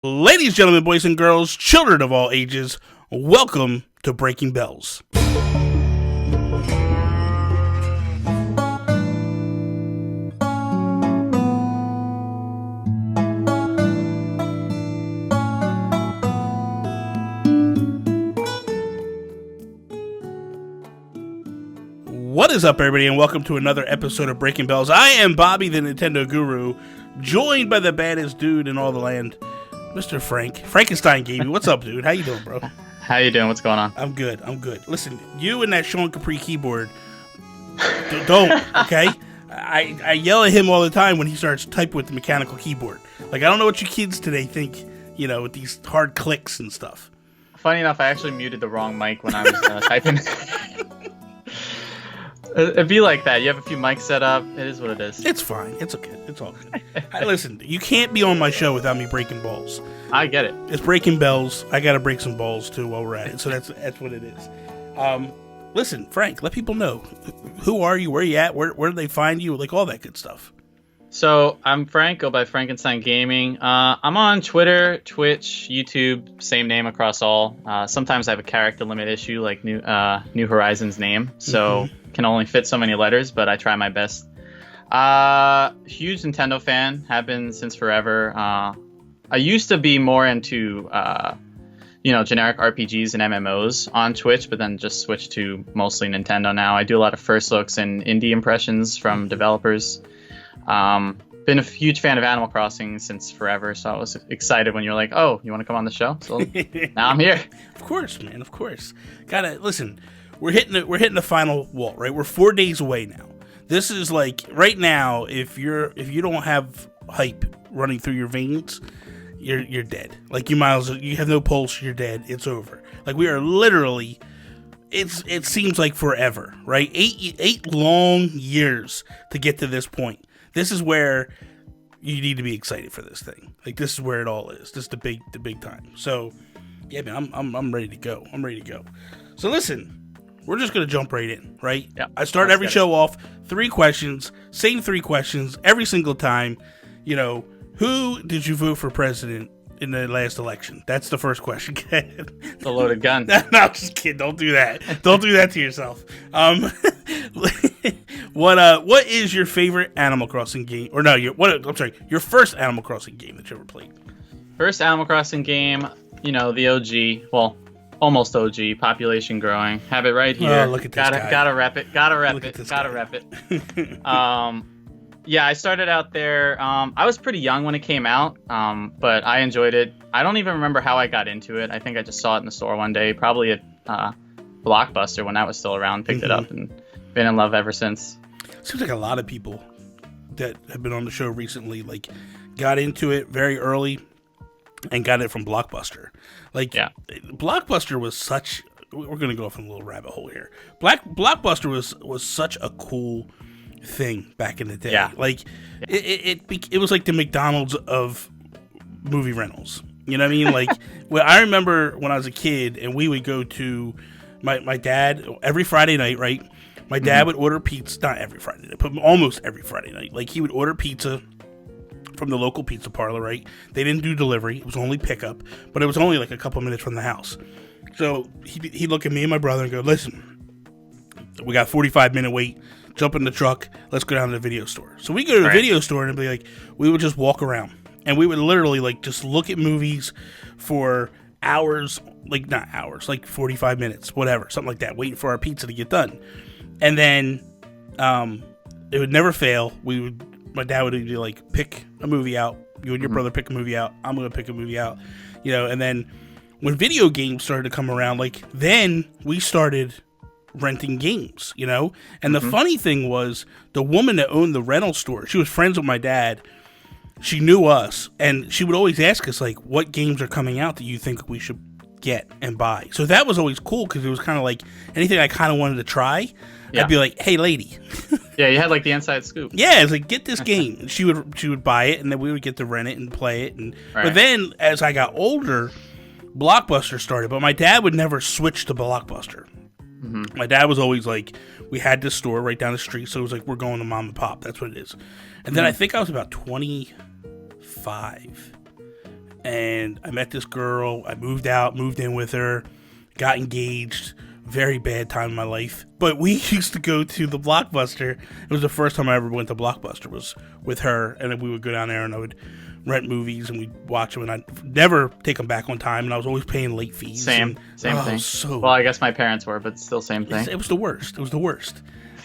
Ladies, gentlemen, boys and girls, children of all ages, welcome to Breaking Bells. What is up, everybody, and welcome to another episode of Breaking Bells. I am Bobby, the Nintendo Guru, joined by the baddest dude in all the land, Mr. Frankenstein Gaming. What's up, dude? How you doing, bro? How you doing? What's going on? I'm good. Listen, you and that Sean Capri keyboard, don't, okay? I yell at him all the time when he starts typing with the mechanical keyboard. Like, I don't know what you kids today think, you know, with these hard clicks and stuff. Funny enough, I actually muted the wrong mic when I was typing. It'd be like that. You have a few mics set up. It is what it is. It's fine. It's okay. It's all good. Listen, you can't be on my show without me breaking balls. I get it. It's breaking bells. I got to break some balls, too, while we're at it. So that's what it is. Listen, Frank, let people know. Who are you? Where are you at? Where do they find you? Like, all that good stuff. So, I'm Frank, go by Frankenstein Gaming. I'm on Twitter, Twitch, YouTube, same name across all. Sometimes I have a character limit issue, like New Horizons name. So, can only fit so many letters, but I try my best. Huge Nintendo fan, have been since forever. I used to be more into, generic RPGs and MMOs on Twitch, but then just switched to mostly Nintendo now. I do a lot of first looks and indie impressions from developers. Been a huge fan of Animal Crossing since forever, so I was excited when you were like, "Oh, you want to come on the show?" So now I'm here. Of course, man. Of course. Gotta listen. We're hitting the final wall, right? We're 4 days away now. This is like right now. If you don't have hype running through your veins, you're dead. Like you have no pulse. You're dead. It's over. Like we are literally. It seems like forever, right? Eight long years to get to this point. This is where you need to be excited for this thing. Like this is where it all is. This is the big time. So, yeah, man, I'm ready to go. I'm ready to go. So listen, we're just gonna jump right in, right? Yeah. I start every show off 3 questions, same 3 questions every single time. You know, who did you vote for president in the last election? That's the first question. It's a loaded gun. No, I'm just kidding. Don't do that. Don't do that to yourself. What is your favorite Animal Crossing game? Or no, your first Animal Crossing game that you ever played? First Animal Crossing game, the OG. Well, almost OG. Population growing. Have it right here. Oh, look at this guy. Gotta rep it. Gotta rep it. Yeah, I started out there. I was pretty young when it came out, but I enjoyed it. I don't even remember how I got into it. I think I just saw it in the store one day, probably at Blockbuster when that was still around, picked it up, and been in love ever since. Seems like a lot of people that have been on the show recently, like, got into it very early and got it from Blockbuster. Like, yeah. Blockbuster was such... We're going to go off in a little rabbit hole here. Blockbuster was such a cool thing back in the day. Yeah. Like it was like the McDonald's of movie rentals. You know what I mean? Like well, I remember when I was a kid and we would go to my dad every Friday night, right? My dad would order pizza, not every Friday night, but almost every Friday night. Like he would order pizza from the local pizza parlor, right? They didn't do delivery. It was only pickup, but it was only like a couple minutes from the house. So he'd look at me and my brother and go, "Listen, we got 45-minute wait. Jump in the truck. Let's go down to the video store." So we go to the video store and it'd be like, we would just walk around and we would literally like just look at movies for hours, like not hours, like 45 minutes, whatever, something like that, waiting for our pizza to get done. And then it would never fail. My dad would be like, pick a movie out. You and your brother pick a movie out. I'm going to pick a movie out, and then when video games started to come around, like then we started renting games, and the funny thing was the woman that owned the rental store, she was friends with my dad. She knew us and she would always ask us like, what games are coming out that you think we should get and buy. So that was always cool because it was kind of like anything I kind of wanted to try. Yeah. I'd be like, "Hey lady." Yeah, you had like the inside scoop. Yeah, it's like, get this game. And she would buy it and then we would get to rent it and play it. But then as I got older, Blockbuster started, but my dad would never switch to Blockbuster. My dad was always like, we had this store right down the street, so it was like, we're going to mom and pop. That's what it is. And then I think I was about 25, and I met this girl. I moved out, moved in with her, got engaged. Very bad time in my life. But we used to go to the Blockbuster. It was the first time I ever went to Blockbuster was with her, and then we would go down there and I would rent movies and we'd watch them, and I'd never take them back on time, and I was always paying late fees. Same thing. Well, I guess my parents were, but still same thing. It was the worst. It was the worst.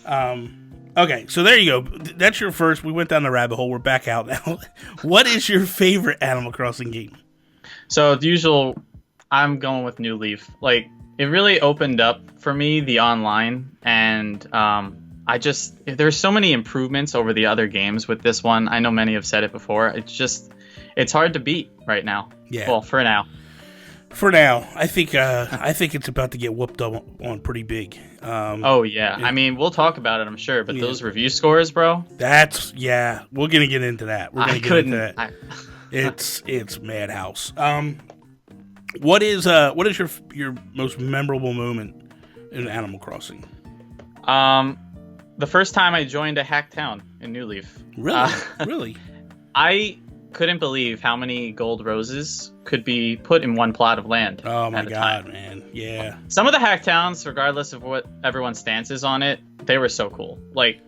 Okay, so there you go. That's your first. We went down the rabbit hole. We're back out now. What is your favorite Animal Crossing game? So the usual, I'm going with New Leaf. Like, it really opened up for me, the online, and there's so many improvements over the other games with this one. I know many have said it before. It's hard to beat right now. Yeah. Well, for now. For now, I think it's about to get whooped on pretty big. Oh yeah, I mean, we'll talk about it, I'm sure. But those review scores, bro. We're gonna get into that. It's madhouse. What is your most memorable moment in Animal Crossing? The first time I joined a hack town in New Leaf. Really? Really? I couldn't believe how many gold roses could be put in one plot of land. Oh my god, man. Yeah. Some of the hack towns, regardless of what everyone's stance is on it, they were so cool. Like,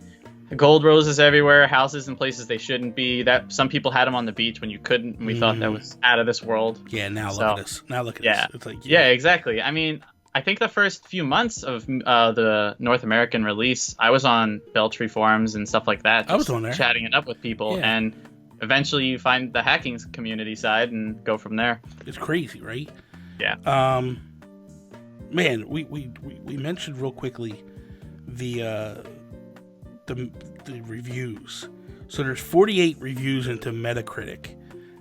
gold roses everywhere, houses in places they shouldn't be. That some people had them on the beach when you couldn't, and we thought that was out of this world. Yeah, look at this. Now look at this. It's like, yeah, exactly. I mean, I think the first few months of the North American release, I was on Beltree forums and stuff like that. I was on there. Chatting it up with people, and eventually you find the hacking community side and go from there. It's crazy, right? Yeah. Man, we mentioned real quickly the reviews. So there's 48 reviews into Metacritic.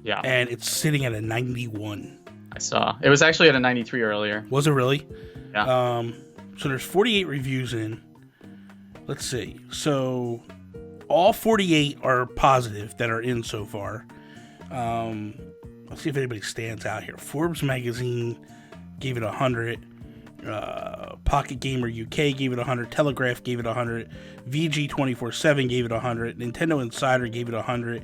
Yeah. And it's sitting at a 91. I saw. It was actually at a 93 earlier. Was it really? Yeah. So there's 48 reviews in. Let's see. So all 48 are positive that are in so far. Let's see if anybody stands out here. Forbes magazine gave it 100. Pocket Gamer UK gave it 100. Telegraph gave it 100. VG 24/7 gave it 100. Nintendo Insider gave it 100.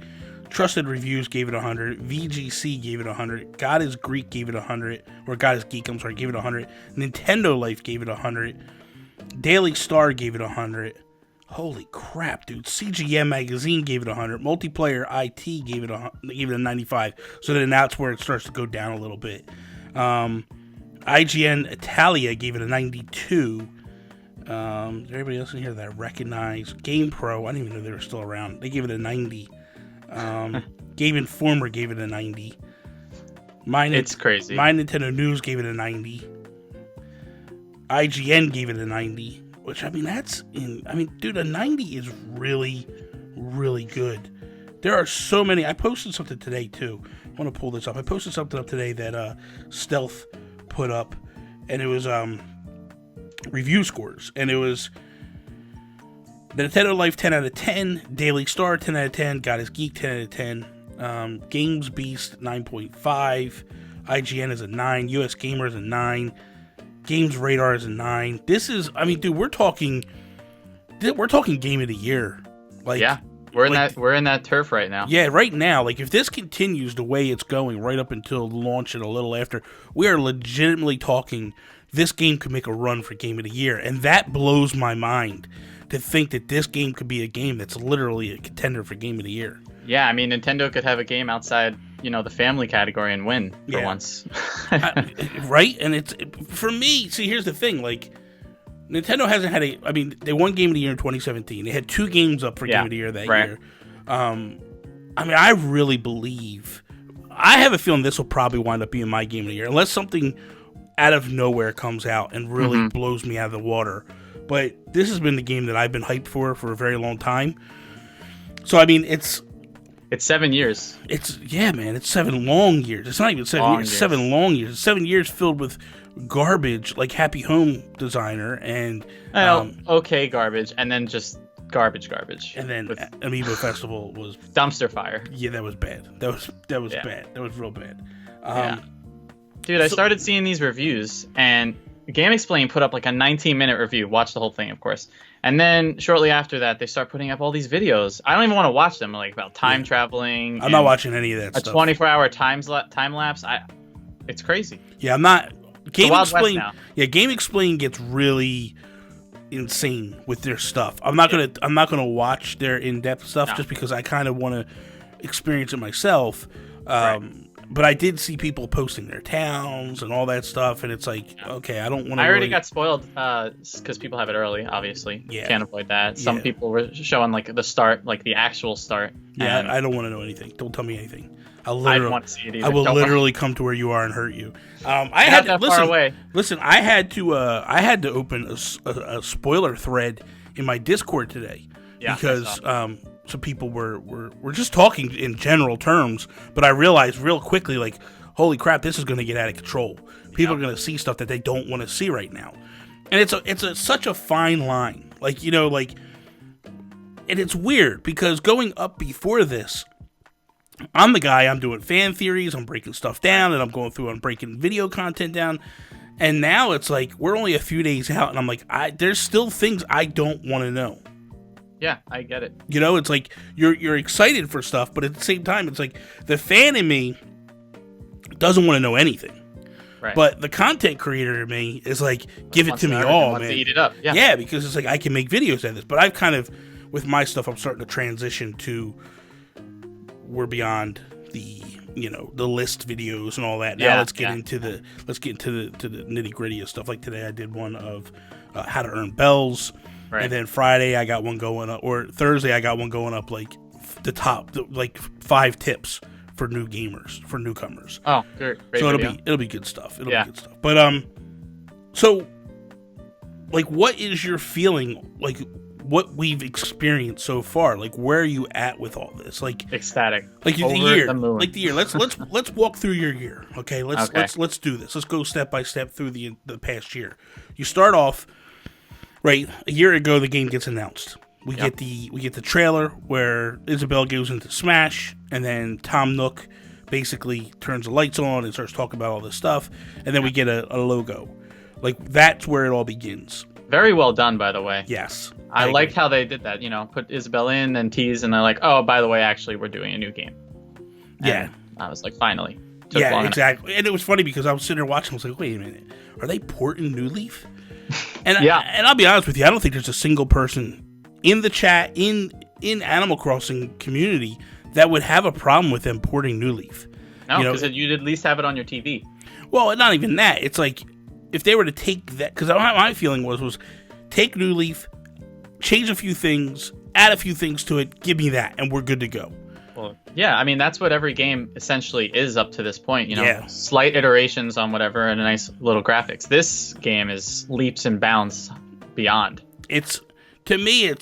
Trusted Reviews gave it 100. VGC gave it 100. God is Greek gave it 100. Or God is Geek, I'm sorry, gave it 100. Nintendo Life gave it 100. Daily Star gave it 100. Holy crap, dude. CGM Magazine gave it 100. Multiplayer IT gave it a 95. So then that's where it starts to go down a little bit. IGN Italia gave it a 92. Is there anybody else in here that I recognize? GamePro, I didn't even know they were still around. They gave it a 90. Game Informer gave it a 90. It's crazy. My Nintendo News gave it a 90. IGN gave it a 90. Which, I mean, dude, a 90 is really, really good. There are so many. I posted something today, too. I want to pull this up. I posted something up today that Stealth put up, and it was review scores. And it was the Nintendo Life 10 out of 10, Daily Star 10 out of 10, God is Geek 10 out of 10, Games Beast 9.5, IGN is a 9, US Gamer is a 9, Games Radar is a 9. This is, I mean, dude, we're talking Game of the Year. Like, yeah, we're in that turf right now. Yeah, right now. Like, if this continues the way it's going right up until launch and a little after, we are legitimately talking this game could make a run for Game of the Year, and that blows my mind to think that this game could be a game that's literally a contender for Game of the Year. Yeah, I mean, Nintendo could have a game outside, the family category and win for once. Right? And for me, see, here's the thing. Like, Nintendo hasn't had they won Game of the Year in 2017. They had 2 games up for Game of the Year that year. I mean, I really believe, I have a feeling this will probably wind up being my Game of the Year, unless something out of nowhere comes out and really blows me out of the water. But this has been the game that I've been hyped for a very long time. So, I mean, it's 7 years. It's 7 long years. It's not even 7 years. 7 long years. 7 years filled with garbage, like Happy Home Designer and okay garbage, and then just garbage. And then Amiibo Festival was dumpster fire. Yeah, that was bad. That was bad. That was real bad. Dude, I started seeing these reviews, and Game Explain put up like a 19-minute review. Watch the whole thing, of course. And then shortly after that, they start putting up all these videos. I don't even want to watch them, like about time traveling. I'm not watching any of that stuff. A 24-hour time lapse. It's crazy. Yeah, I'm not. Game Explain. Now. Yeah, Game Explain gets really insane with their stuff. I'm not gonna watch their in-depth stuff just because I kind of want to experience it myself. But I did see people posting their towns and all that stuff, and it's like, okay, I don't want to. I already got spoiled because people have it early, obviously. Yeah. Can't avoid that. Some people were showing like the start, like the actual start. Yeah, I don't want to know anything. Don't tell me anything. I don't want to see it either. I will literally come to where you are and hurt you. I had to far away. Listen, I had to open a spoiler thread in my Discord today because some people were just talking in general terms, but I realized real quickly, like, holy crap, this is going to get out of control. People are going to see stuff that they don't want to see right now, and it's such a fine line, like, you know, like, and it's weird because going up before this, I'm the guy, I'm doing fan theories, I'm breaking stuff down, and I'm breaking video content down, and now it's like we're only a few days out, and I'm like, there's still things I don't want to know. Yeah, I get it. You know, it's like you're excited for stuff, but at the same time, it's like the fan in me doesn't want to know anything. Right. But the content creator in me is like, give it to me all, man. To eat it up. Yeah, because it's like I can make videos out of this. But I've kind of, with my stuff, I'm starting to transition to we're beyond the, you know, the list videos and all that. Now let's get into the nitty gritty of stuff. Like today, I did one of how to earn bells. Right. And then Friday I got one going up, or Thursday I got one going up, like like 5 tips for new gamers, for newcomers. Oh, great so it'll be good stuff. It'll be good stuff. But so like, what is your feeling, like what we've experienced so far? Like, where are you at with all this? Like, ecstatic. Like the year. Like the year. Let's walk through your year. Okay. Let's do this. Let's go step by step through the past year. You start off. Right, a year ago the game gets announced. We get the trailer where Isabelle goes into Smash, and then Tom Nook basically turns the lights on and starts talking about all this stuff, and then we get a logo. Like, that's where it all begins. Very well done, by the way. Yes. I liked how they did that, you know, put Isabelle in and tease, and they're like, oh, by the way, actually, we're doing a new game. And I was like, finally. Yeah, exactly. And it was funny because I was sitting there watching, I was like, wait a minute, are they porting New Leaf? And and I'll be honest with you, I don't think there's a single person in the chat in Animal Crossing community that would have a problem with them porting New Leaf. No, because you'd at least have it on your TV. Well, not even that. It's like if they were to take that, because my feeling was take New Leaf, change a few things, add a few things to it, give me that, and we're good to go. Well, yeah, I mean, that's what every game essentially is up to this point, you know, slight iterations on whatever and a nice little graphics. This game is leaps and bounds beyond. To me,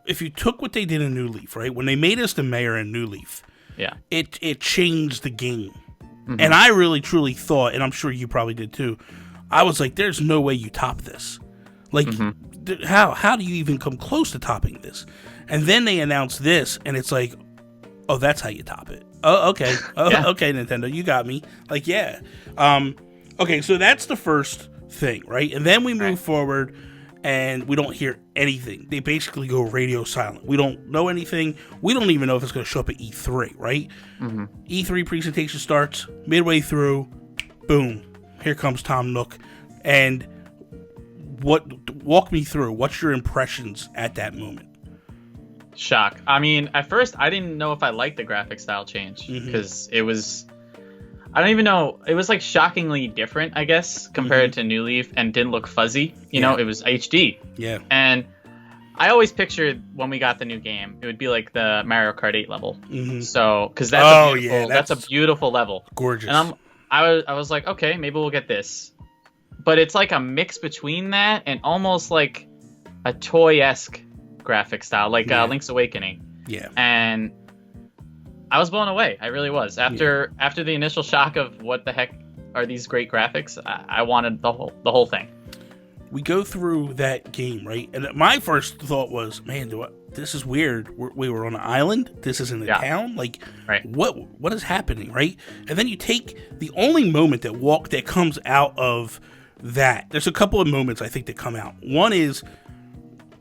if you took what they did in New Leaf, right, when they made us the mayor in New Leaf, it changed the game. Mm-hmm. And I really, truly thought, and I'm sure you probably did too, I was like, there's no way you top this. Like, how do you even come close to topping this? And then they announced this, and it's like, oh, that's how you top it. Oh, okay. Okay, Nintendo, you got me. Like, yeah. Okay, so that's the first thing, right? And then we move forward, and we don't hear anything. They basically go radio silent. We don't know anything. We don't even know if it's going to show up at E3, right? Mm-hmm. E3 presentation starts, midway through, boom, here comes Tom Nook. And walk me through. What's your impressions at that moment? Shock. I mean, at first, I didn't know if I liked the graphic style change because it was, I don't even know, it was like shockingly different, I guess, compared to New Leaf, and didn't look fuzzy. You know, it was HD. Yeah. And I always pictured when we got the new game, it would be like the Mario Kart 8 level. Mm-hmm. So, because that's a beautiful level. Gorgeous. And I was like, okay, maybe we'll get this. But it's like a mix between that and almost like a toy-esque graphic style, like Link's Awakening. Yeah. And I was blown away. I really was. After the initial shock of what the heck are these great graphics, I wanted the whole thing. We go through that game, right? And my first thought was, man, this is weird. We were on an island. This is in a town. Like, what is happening, right? And then you take the only moment that comes out of there's a couple of moments I think that come out. One is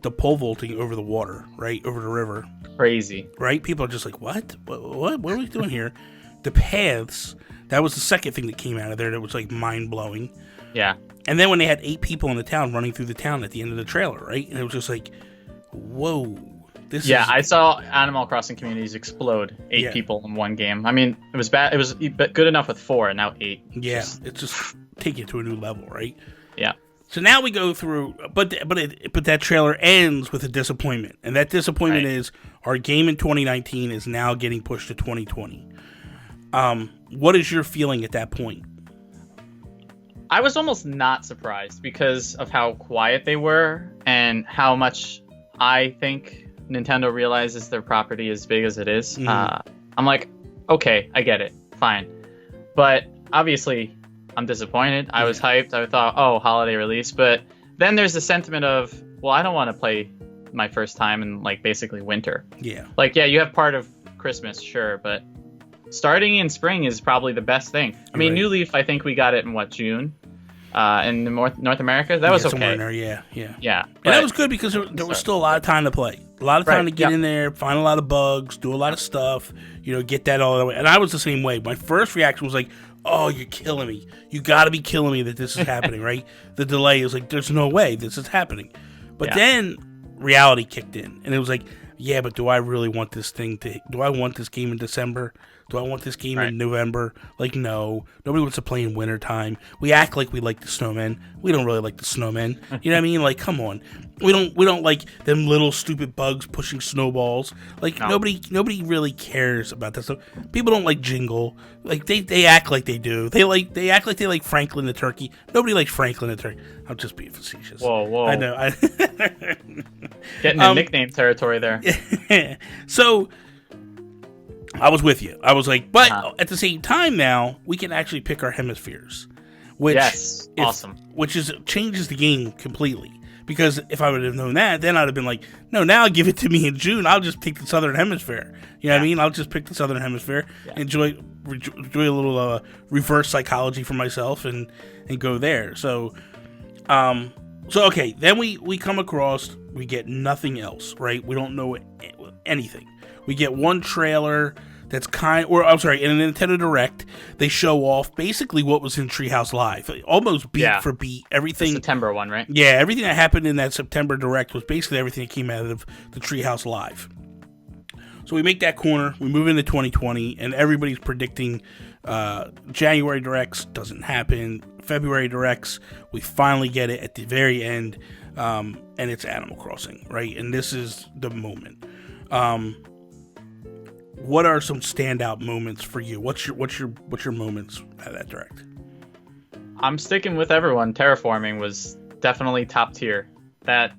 the pole vaulting over the water, right? Over the river. Crazy. Right? People are just like, what? What are we doing here? The paths, that was the second thing that came out of there that was like mind-blowing. Yeah. And then when they had 8 people in the town running through the town at the end of the trailer, right? And it was just like, whoa. I saw Animal Crossing communities explode. 8 people in one game. I mean, it was bad. It was good enough with 4, and now 8. Yeah, it's just taking it to a new level, right? Yeah. So now we go through, but that trailer ends with a disappointment, and that disappointment is our game in 2019 is now getting pushed to 2020. What is your feeling at that point? I was almost not surprised because of how quiet they were and how much I think Nintendo realizes their property is big as it is. I'm like, okay, I get it, fine. But obviously, I'm disappointed. I was hyped. I thought, oh, holiday release. But then there's the sentiment of, well, I don't want to play my first time in like basically winter. Yeah. Like, yeah, you have part of Christmas, sure, but starting in spring is probably the best thing. I mean, New Leaf, I think we got it in June. In North America, that was okay. Somewhere in there, yeah. And that was good because there was still a lot of time to play, a lot of time to get in there, find a lot of bugs, do a lot of stuff, get that all the way. And I was the same way. My first reaction was like, "Oh, you're killing me! You got to be killing me that this is happening, right?" The delay is like, "There's no way this is happening," but then reality kicked in, and it was like, "Yeah, but do I really want this thing to? Do I want this game in December?" Do I want this game in November? Like, no. Nobody wants to play in wintertime. We act like we like the snowmen. We don't really like the snowmen. You know what I mean? Like, come on. We don't like them little stupid bugs pushing snowballs. Like, nobody really cares about that stuff. People don't like Jingle. Like, they act like they do. They act like they like Franklin the turkey. Nobody likes Franklin the turkey. I'm just being facetious. Whoa. I know. Getting in nickname territory there. So I was with you. I was like, but at the same time now, we can actually pick our hemispheres. Which awesome. Which changes the game completely. Because if I would have known that, then I'd have been like, no, now give it to me in June. I'll just pick the Southern Hemisphere. You know what I mean? I'll just pick the Southern Hemisphere, enjoy a little reverse psychology for myself and go there. So okay, then we come across, we get nothing else, right? We don't know anything. We get one trailer that's in a Nintendo Direct, they show off basically what was in Treehouse Live, almost beat for beat. Everything. The September one, right? Yeah, everything that happened in that September Direct was basically everything that came out of the Treehouse Live. So we make that corner, we move into 2020, and everybody's predicting January Directs doesn't happen. February Directs, we finally get it at the very end, and it's Animal Crossing, right? And this is the moment. What are some standout moments for you? What's your moments at that Direct? I'm sticking with everyone. Terraforming was definitely top tier. That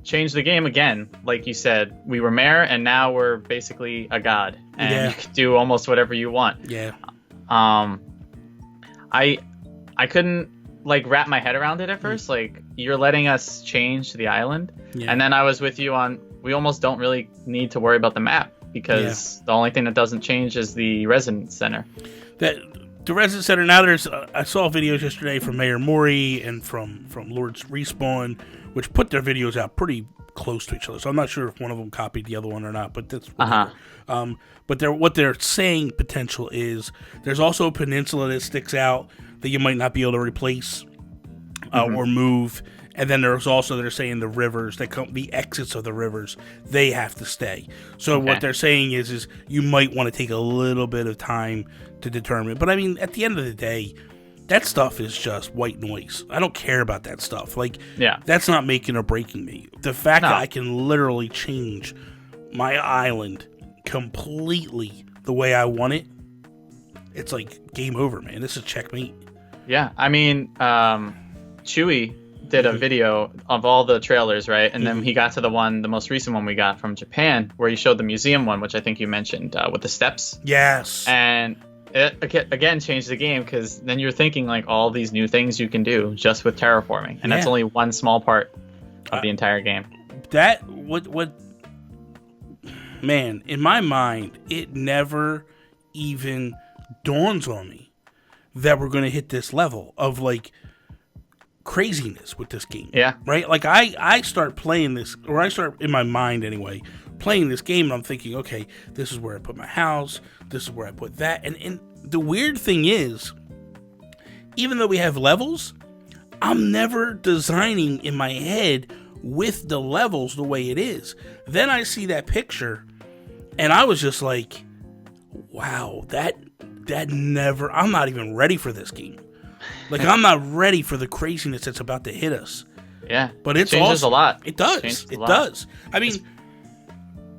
changed the game again. Like you said, we were mayor, and now we're basically a god, and you can do almost whatever you want. Yeah. I couldn't wrap my head around it at first. Like, you're letting us change the island, and then I was with you on. We almost don't really need to worry about the map. Because the only thing that doesn't change is the residence center. The residence center, now there's... I saw videos yesterday from Mayor Mori and from Lord's Respawn, which put their videos out pretty close to each other. So I'm not sure if one of them copied the other one or not, but that's... But what they're saying potential is there's also a peninsula that sticks out that you might not be able to replace or move. And then there's also, they're saying the rivers, the exits of the rivers, they have to stay. So what they're saying is you might want to take a little bit of time to determine. But I mean, at the end of the day, that stuff is just white noise. I don't care about that stuff. That's not making or breaking me. The fact that I can literally change my island completely the way I want it, it's like game over, man. This is checkmate. Yeah, I mean, Chewy did a video of all the trailers, right? And then he got to the most recent one we got from Japan, where he showed the museum one, which I think you mentioned, with the steps. Yes. And it, again, changed the game, because then you're thinking, all these new things you can do just with terraforming. And that's only one small part of the entire game. Man, in my mind, it never even dawns on me that we're going to hit this level of, craziness with this game. Yeah. Right? Like, I start playing this, or I start, in my mind anyway, playing this game, and I'm thinking, okay, this is where I put my house, this is where I put that. And the weird thing is, even though we have levels, I'm never designing in my head with the levels the way it is. Then I see that picture, and I was just like, wow, that never, I'm not even ready for this game. Like, I'm not ready for the craziness that's about to hit us. Yeah. But it's changes awesome. a lot. It does. It does. I mean,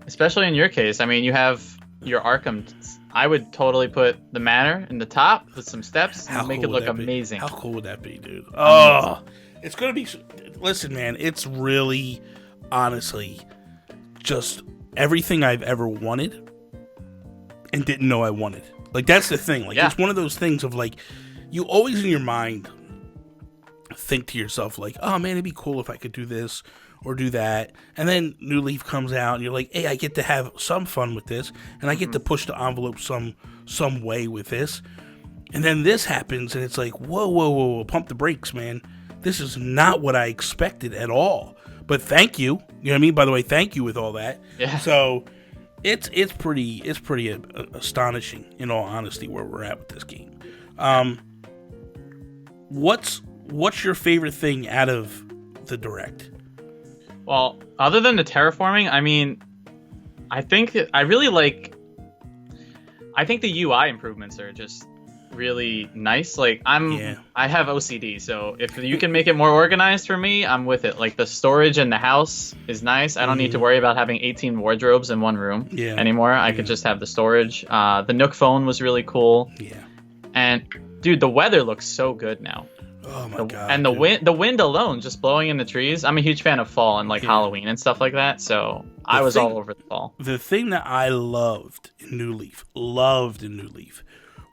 especially in your case. I mean, you have your Arkham. I would totally put the manor in the top with some steps and make it look amazing. How cool would that be, dude? Oh, it's going to be... Listen, man, it's really, honestly, just everything I've ever wanted and didn't know I wanted. Like, that's the thing. Like, it's one of those things of, like, you always in your mind think to yourself, like, oh, man, it'd be cool if I could do this or do that. And then New Leaf comes out, and you're like, hey, I get to have some fun with this, and I get to push the envelope some way with this. And then this happens, and it's like, whoa, pump the brakes, man. This is not what I expected at all. But thank you. You know what I mean? By the way, thank you with all that. Yeah. So it's pretty astonishing, in all honesty, where we're at with this game. What's your favorite thing out of the Direct? Well, other than the terraforming, I mean, I think the UI improvements are just really nice. Like, I have OCD, so if you can make it more organized for me, I'm with it. Like, the storage in the house is nice. I don't need to worry about having 18 wardrobes in one room anymore. I could just have the storage. The Nook phone was really cool. Yeah. And dude, the weather looks so good now. Oh my god! And the wind alone, just blowing in the trees. I'm a huge fan of fall and like Halloween and stuff like that. So I was all over the fall. The thing that I loved in New Leaf,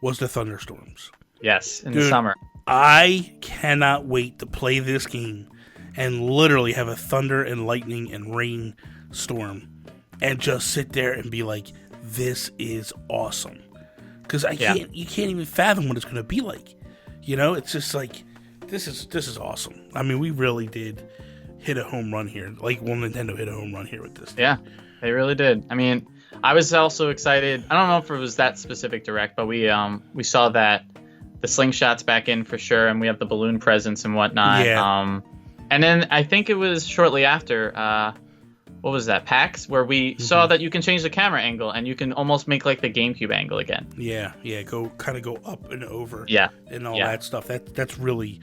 was the thunderstorms. Yes, in the summer. I cannot wait to play this game and literally have a thunder and lightning and rain storm, and just sit there and be like, "This is awesome," because you can't even fathom what it's going to be like. You know, it's just like. This is awesome. I mean, we really did hit a home run here. Like, Nintendo hit a home run here with this. Yeah, they really did. I mean, I was also excited. I don't know if it was that specific Direct, but we saw that the slingshot's back in for sure, and we have the balloon presents and whatnot. Yeah. And then I think it was shortly after, what was that, PAX, where we saw that you can change the camera angle and you can almost make like the GameCube angle again. Yeah, go up and over. Yeah. And all that stuff. That's really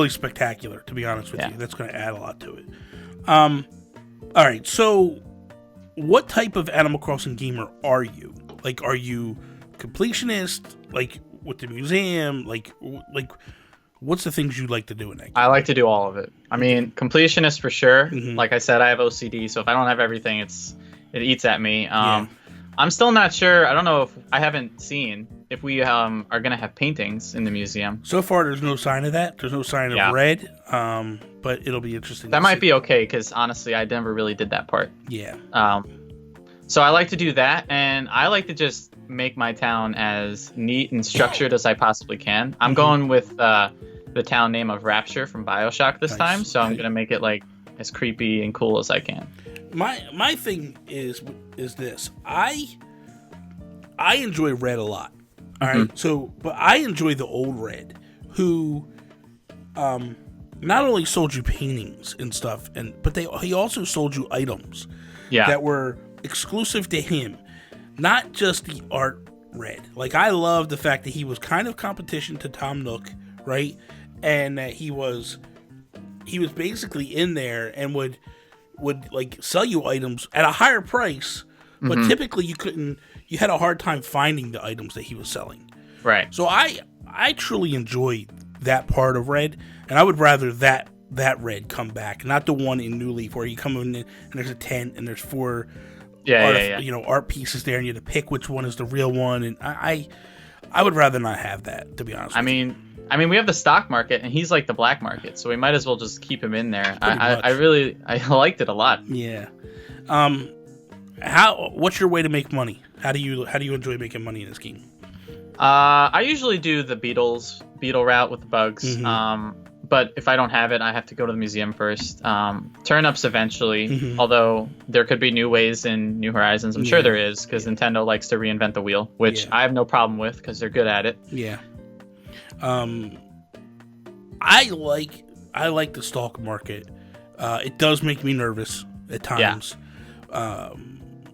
spectacular, to be honest with you. That's going to add a lot to it. All right, so what type of Animal Crossing gamer are you? Like, are you completionist, like with the museum, like what's the things you like to do in that game? I like to do all of it. I mean, completionist for sure. Like I said, I have OCD, so if I don't have everything, it eats at me. I'm still not sure. I don't know, if I haven't seen if we are going to have paintings in the museum. So far, there's no sign of that. There's no sign of red, but it'll be interesting. That might be okay, because honestly, I never really did that part. Yeah. So I like to do that, and I like to just make my town as neat and structured as I possibly can. I'm going with the town name of Rapture from BioShock this time, so I'm going to make it like as creepy and cool as I can. My thing is this. I enjoy Red a lot. All right. So, but I enjoy the old Red, who not only sold you paintings and stuff, but he also sold you items that were exclusive to him, not just the art Red. Like, I love the fact that he was kind of competition to Tom Nook, right? And that he was basically in there and would like sell you items at a higher price, but typically you had a hard time finding the items that he was selling. Right. So I truly enjoyed that part of Red, and I would rather that Red come back, not the one in New Leaf where you come in and there's a tent and there's four art pieces there, and you have to pick which one is the real one. And I would rather not have that, to be honest. I mean, we have the stock market, and he's like the black market, so we might as well just keep him in there. I liked it a lot. Yeah. What's your way to make money? How do you enjoy making money in this game? I usually do the beetle route with the bugs. but if I don't have it, I have to go to the museum first. Turnips eventually, Mhm. although there could be new ways in New Horizons. I'm sure Yeah. there is, because Nintendo likes to reinvent the wheel, which Yeah. I have no problem with because they're good at it. Yeah. I like the stock market. It does make me nervous at times.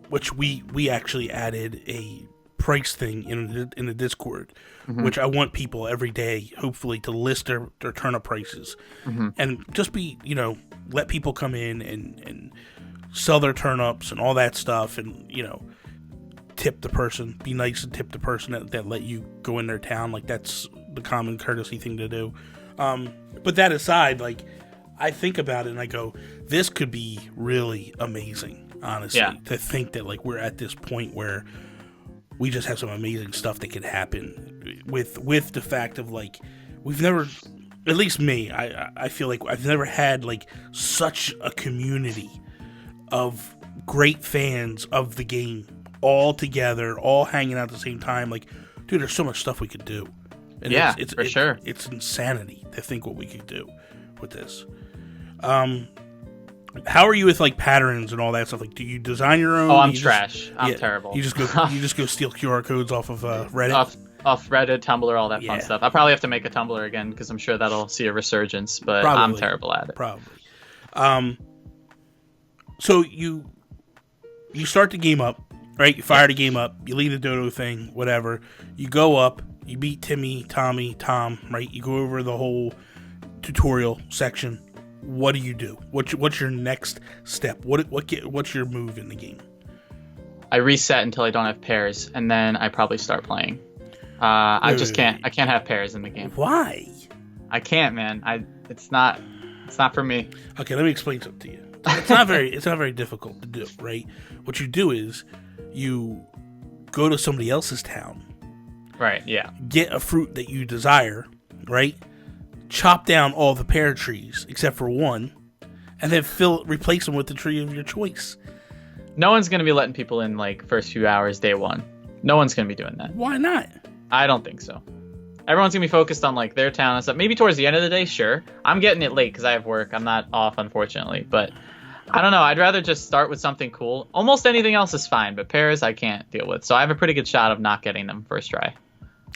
Which we actually added a price thing in the Discord, which I want people every day, hopefully, to list their turnip prices, and just be, let people come in and sell their turnips and all that stuff, and tip the person, be nice and tip the person that let you go in their town. Like, that's the common courtesy thing to do. But that aside, like, I think about it and I go, this could be really amazing, honestly, to think that, like, we're at this point where we just have some amazing stuff that could happen with the fact of, like, we've never, at least me, I feel like I've never had, like, such a community of great fans of the game all together, all hanging out at the same time. Like, dude, there's so much stuff we could do. And it's for sure. It's insanity to think what we could do with this. How are you with, like, patterns and all that stuff? Like, do you design your own? Oh, I'm trash. I'm terrible. You just go steal QR codes off of Reddit. Off Reddit, Tumblr, all that fun Yeah. stuff. I probably have to make a Tumblr again because I'm sure that'll see a resurgence. But I'm Probably. terrible at it. Probably. So you start the game up, right? You fire the game up. You leave the dodo thing, whatever. You go up. You beat Timmy, Tommy, Tom, right? You go over the whole tutorial section. What do you do? What's your next step? What's your move in the game? I reset until I don't have pairs, and then I probably start playing. I can't have pairs in the game. Why? I can't, man. It's not for me. Okay, let me explain something to you. It's not very difficult to do, right? What you do is you go to somebody else's town, Right, yeah. get a fruit that you desire, right? Chop down all the pear trees except for one, and then replace them with the tree of your choice. No one's going to be letting people in, like, first few hours, day one. No one's going to be doing that. Why not? I don't think so. Everyone's going to be focused on, like, their town and stuff. Maybe towards the end of the day, sure. I'm getting it late because I have work. I'm not off, unfortunately. But I don't know. I'd rather just start with something cool. Almost anything else is fine, but pears I can't deal with. So I have a pretty good shot of not getting them first try.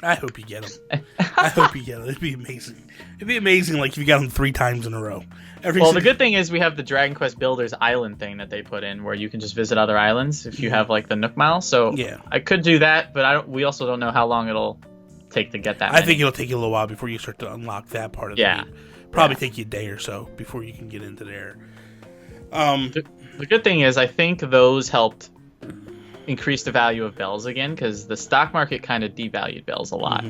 I hope you get them. I hope you get them. It'd be amazing. It'd be amazing, like, if you got them 3 times in a row. The good thing is we have the Dragon Quest Builders Island thing that they put in, where you can just visit other islands if you have, like, the Nook Mile. So yeah. I could do that, but we also don't know how long it'll take to get that. I think it'll take you a little while before you start to unlock that part of the game. Probably take you a day or so before you can get into there. The good thing is I think those helped increase the value of bells again, because the stock market kind of devalued bells a lot.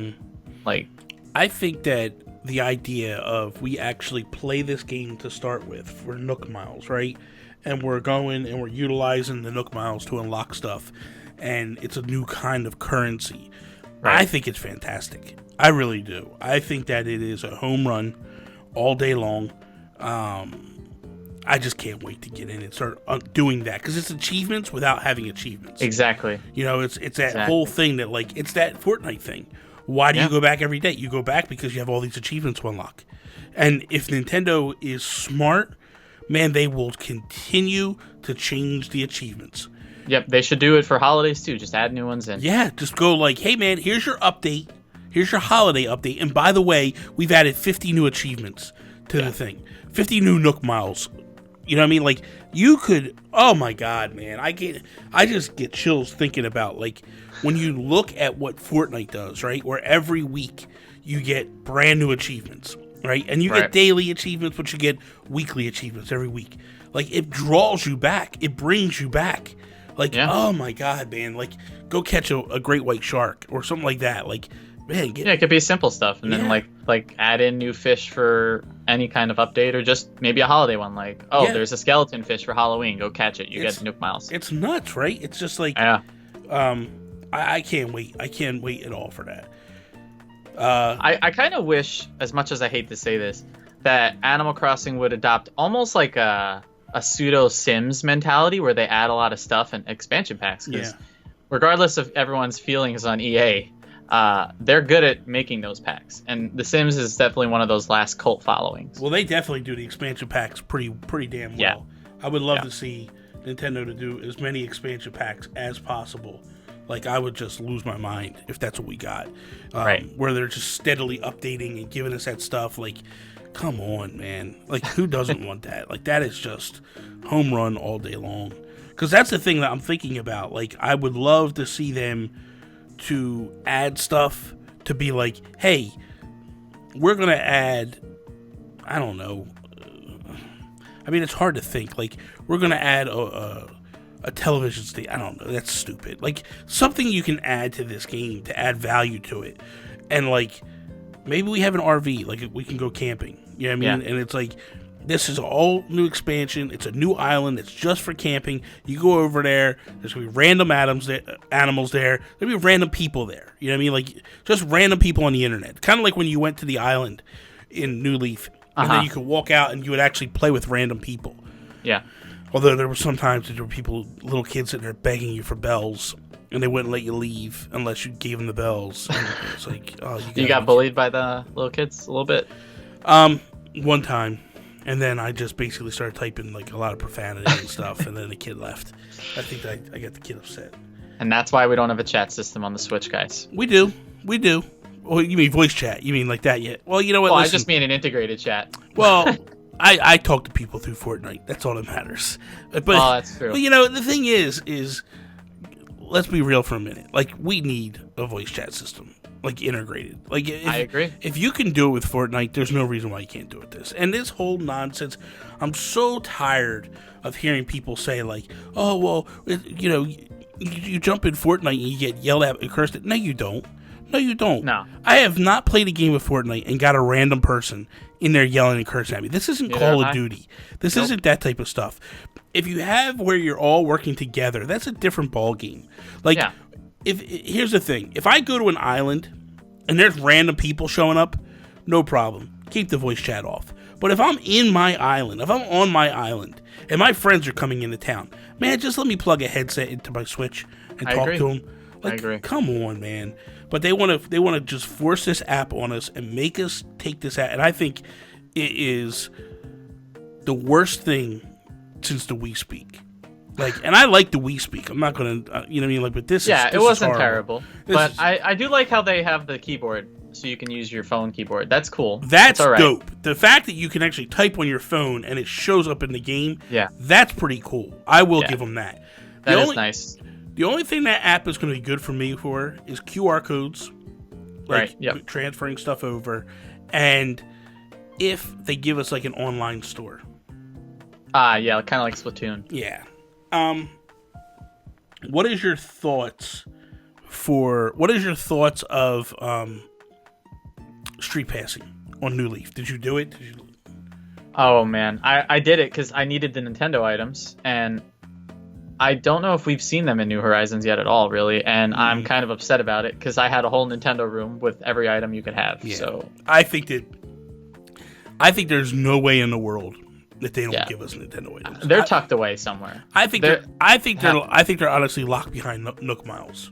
Like, I think that the idea of we actually play this game to start with for Nook Miles, right? And we're going and we're utilizing the Nook Miles to unlock stuff, and it's a new kind of currency. Right. I think it's fantastic. I really do. I think that it is a home run all day long. I just can't wait to get in and start doing that, because it's achievements without having achievements. Exactly. It's that whole thing that, like, it's that Fortnite thing. Why do you go back every day? You go back because you have all these achievements to unlock. And if Nintendo is smart, man, they will continue to change the achievements. Yep, they should do it for holidays too. Just add new ones in. Yeah, just go like, hey man, here's your update. Here's your holiday update. And by the way, we've added 50 new achievements to the thing. 50 new Nook Miles. You know what I mean? Like, you could, oh my God, man. I just get chills thinking about, like, when you look at what Fortnite does, right? Where every week you get brand new achievements, right? And you get daily achievements, but you get weekly achievements every week. Like, it draws you back. It brings you back. Like, oh my God, man. Like, go catch a great white shark or something like that. Like, man. It could be simple stuff. And then, like add in new fish for any kind of update, or just maybe a holiday one. Like, there's a skeleton fish for Halloween. Go catch it. You get Nook Miles. It's nuts, right? It's just like, I can't wait. I can't wait at all for that. I kind of wish, as much as I hate to say this, that Animal Crossing would adopt almost like a pseudo Sims mentality, where they add a lot of stuff and expansion packs. Because regardless of everyone's feelings on EA, they're good at making those packs. And The Sims is definitely one of those last cult followings. Well, they definitely do the expansion packs pretty damn well. Yeah. I would love to see Nintendo to do as many expansion packs as possible. Like, I would just lose my mind if that's what we got. Where they're just steadily updating and giving us that stuff. Like, come on, man. Like, who doesn't want that? Like, that is just home run all day long. Because that's the thing that I'm thinking about. Like, I would love to see them to add stuff to be like, hey, we're going to add, I don't know. I mean, it's hard to think. Like, we're going to add a television station. I don't know. That's stupid. Like, something you can add to this game to add value to it. And, like, maybe we have an RV. Like, we can go camping. You know what I mean? And it's like, this is all new expansion. It's a new island. It's just for camping. You go over there. There's going to be random animals there. There'll be random people there. You know what I mean? Like, just random people on the internet. Kind of like when you went to the island in New Leaf. And then you could walk out and you would actually play with random people. Yeah. Although there were sometimes there were people, little kids sitting there begging you for bells. And they wouldn't let you leave unless you gave them the bells. And it's like, oh, you got bullied by the little kids a little bit? One time. And then I just basically started typing like a lot of profanity and stuff, and then the kid left. I think I got the kid upset. And that's why we don't have a chat system on the Switch, guys. We do. Well, you mean voice chat? You mean like that yet? Well, you know what? Well, I just mean an integrated chat. Well, I talk to people through Fortnite. That's all that matters. But, that's true. But you know, the thing is let's be real for a minute. Like, we need a voice chat system. Like, integrated. Like, I agree. If you can do it with Fortnite, there's no reason why you can't do it with this. And this whole nonsense, I'm so tired of hearing people say, like, oh, well, you know, you jump in Fortnite and you get yelled at and cursed at. No, you don't. No. I have not played a game of Fortnite and got a random person in there yelling and cursing at me. This isn't Call of Duty. This isn't that type of stuff. If you have where you're all working together, that's a different ball game. Like, here's the thing. If I go to an island and there's random people showing up, no problem. Keep the voice chat off. But if I'm in my island, if I'm on my island, and my friends are coming into town, man, just let me plug a headset into my Switch and talk to them. Like, I agree. Come on, man. But they want to just force this app on us and make us take this app. And I think it is the worst thing since the Wii Speak. Like, and I like the Wii Speak. I'm not gonna, you know what I mean? Like, but this it wasn't terrible. But is, I do like how they have the keyboard, so you can use your phone keyboard. That's cool. That's all right. dope. The fact that you can actually type on your phone and it shows up in the game, that's pretty cool. I will give them that. That is nice. The only thing that app is going to be good for me for is QR codes, like transferring stuff over, and if they give us like an online store. Kind of like Splatoon. Yeah. What is your thoughts of street passing on New Leaf? Did you do it? Oh man, I did it because I needed the Nintendo items, and I don't know if we've seen them in New Horizons yet at all, really, and I'm kind of upset about it because I had a whole Nintendo room with every item you could have. Yeah. So I think there's no way in the world that they don't give us Nintendo items. They're tucked away somewhere. I think they're honestly locked behind Nook Miles.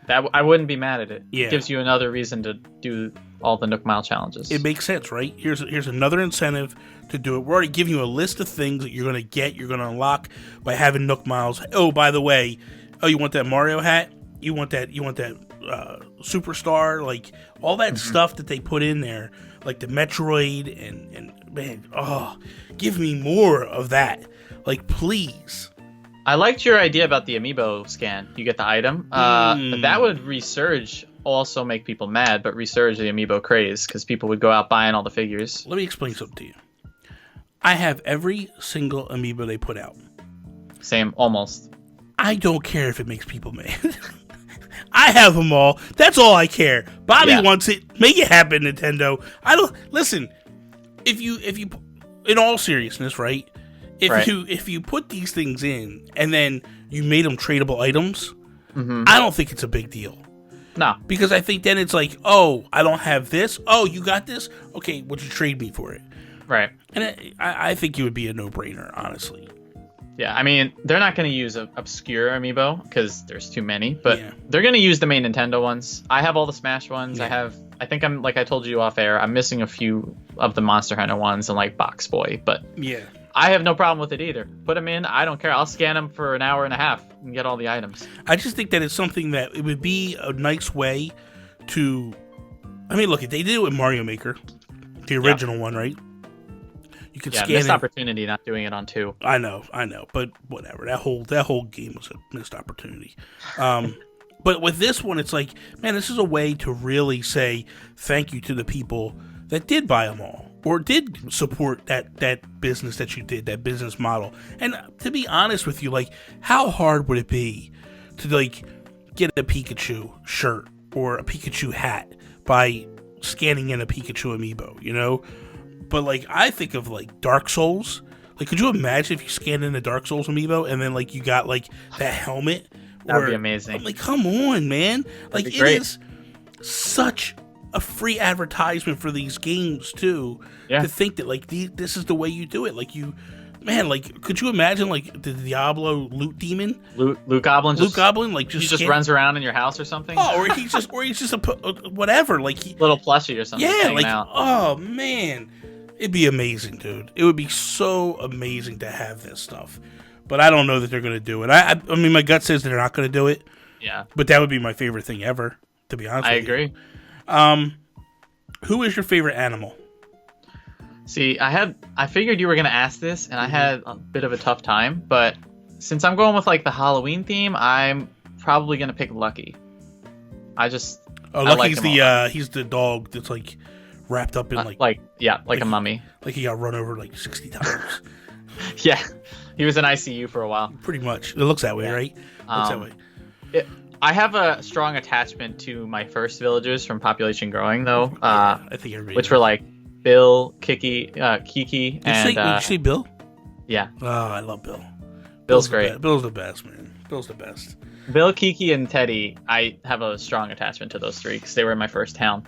That I wouldn't be mad at it. Yeah. It gives you another reason to do all the Nook Mile challenges. It makes sense, right? Here's another incentive to do it. We're already giving you a list of things that you're going to get, you're going to unlock by having Nook Miles. Oh, by the way, you want that Mario hat? You want that Superstar? Like, all that stuff that they put in there, like the Metroid and man, give me more of that. Like, please. I liked your idea about the amiibo scan. You get the item. That would resurge, also make people mad, but resurge the amiibo craze because people would go out buying all the figures. Let me explain something to you. I have every single amiibo they put out. Same, almost. I don't care if it makes people mad. I have them all. That's all I care. Bobby wants it. Make it happen, Nintendo. I don't listen. If you, in all seriousness, right? If you put these things in and then you made them tradable items, I don't think it's a big deal. No, because I think then it's like, oh, I don't have this. Oh, you got this? Okay, would you trade me for it? Right. And I think it would be a no-brainer, honestly. Yeah, I mean, they're not going to use obscure amiibo because there's too many, but Yeah. they're going to use the main Nintendo ones. I have all the Smash ones. Yeah. I think I'm, like I told you off air, I'm missing a few of the Monster Hunter ones and like Box Boy, but Yeah. I have no problem with it either. Put them in. I don't care. I'll scan them for an hour and a half and get all the items. I just think that it's something that it would be a nice way to. I mean, look, they did it with Mario Maker, the original one, right? You could scan missed it. opportunity not doing it on 2. I know, but whatever. That whole game was a missed opportunity. But with this one, it's like, man, this is a way to really say thank you to the people that did buy them all or did support that business that you did, that business model. And to be honest with you, like, how hard would it be to like get a Pikachu shirt or a Pikachu hat by scanning in a Pikachu amiibo, you know? But like, I think of like Dark Souls. Like, could you imagine if you scanned in a Dark Souls amiibo and then like you got like that helmet? That'd be amazing. I'm like, come on, man! Like, it is such a free advertisement for these games too. Yeah. To think that like this is the way you do it. Like man, like, could you imagine like the Diablo loot demon? Loot Goblin. Loot Goblin, like he just runs around in your house or something. Oh, or he's just a whatever, like little plushie or something. Yeah, like out. Oh man, it'd be amazing, dude. It would be so amazing to have this stuff. But I don't know that they're going to do it. I mean, my gut says they're not going to do it. Yeah. But that would be my favorite thing ever, to be honest with you. I agree. Who is your favorite animal? See, I figured you were going to ask this, and I had a bit of a tough time. But since I'm going with, like, the Halloween theme, I'm probably going to pick Lucky. Lucky's he's the dog that's, like, wrapped up in, like a mummy. Like he got run over, like, 60 times. Yeah. He was in ICU for a while. Pretty much. It looks that way, right? It looks that way. I have a strong attachment to my first villagers from Population Growing, though. I think everybody which does. were like Bill, Kiki, and... Did you say Bill? Yeah. Oh, I love Bill. Bill's great. Bill's the best, man. Bill's the best. Bill, Kiki, and Teddy, I have a strong attachment to those 3 because they were in my first town.